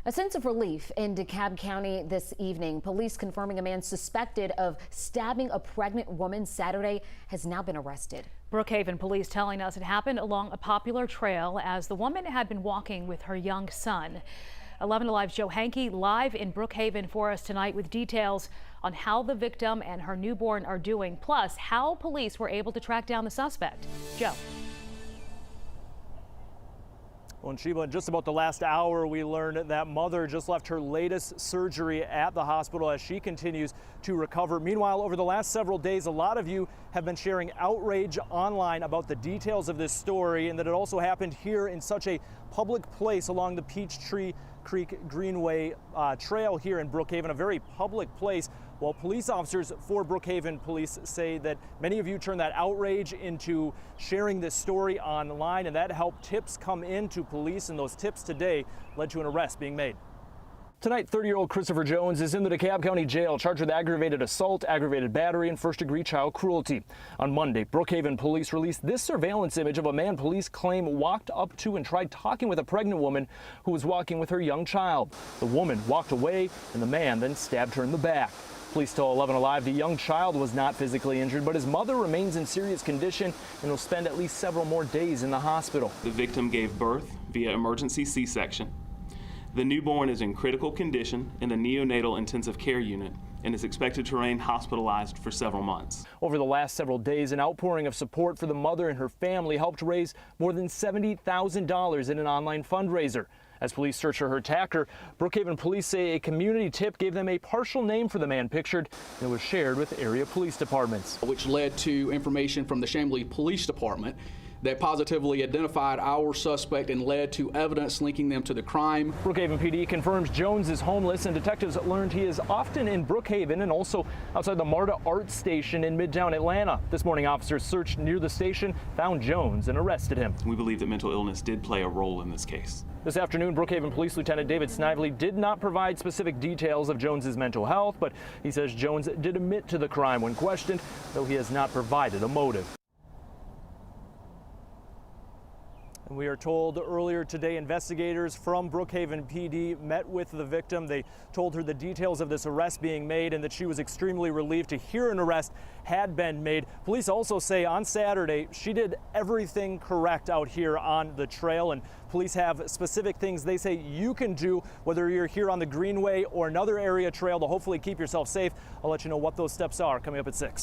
A sense of relief in DeKalb County this evening. Police confirming a man suspected of stabbing a pregnant woman Saturday has now been arrested. Brookhaven Police telling us it happened along a popular trail as the woman had been walking with her young son. 11 Alive's Joe Hankey live in Brookhaven for us tonight with details on how the victim and her newborn are doing, plus how police were able to track down the suspect. Joe. Well, and Sheba, in just about the last hour, we learned that mother just left her latest surgery at the hospital as she continues to recover. Meanwhile, over the last several days, a lot of you have been sharing outrage online about the details of this story and that it also happened here in such a public place along the Peachtree Creek Greenway trail here in Brookhaven, a very public place. Well, police officers for Brookhaven Police say that many of you turned that outrage into sharing this story online, and that helped tips come into police, and those tips today led to an arrest being made. Tonight, 30-year-old Christopher Jones is in the DeKalb County Jail, charged with aggravated assault, aggravated battery, and first-degree child cruelty. On Monday, Brookhaven Police released this surveillance image of a man police claim walked up to and tried talking with a pregnant woman who was walking with her young child. The woman walked away, and the man then stabbed her in the back. Police told 11 Alive the young child was not physically injured, but his mother remains in serious condition and will spend at least several more days in the hospital. The victim gave birth via emergency C-section. The newborn is in critical condition in the neonatal intensive care unit and is expected to remain hospitalized for several months. Over the last several days, an outpouring of support for the mother and her family helped raise more than $70,000 in an online fundraiser. As police search for her attacker, Brookhaven Police say a community tip gave them a partial name for the man pictured and was shared with area police departments. Which led to information from the Chamblee Police Department that positively identified our suspect and led to evidence linking them to the crime. Brookhaven PD confirms Jones is homeless, and detectives learned he is often in Brookhaven and also outside the MARTA art station in Midtown Atlanta. This morning, officers searched near the station, found Jones, and arrested him. We believe that mental illness did play a role in this case. This afternoon, Brookhaven Police Lieutenant David Snively did not provide specific details of Jones's mental health, but he says Jones did admit to the crime when questioned, though he has not provided a motive. And we are told earlier today investigators from Brookhaven PD met with the victim. They told her the details of this arrest being made and that she was extremely relieved to hear an arrest had been made. Police also say on Saturday she did everything correct out here on the trail, and police have specific things they say you can do whether you're here on the Greenway or another area trail to hopefully keep yourself safe. I'll let you know what those steps are coming up at 6.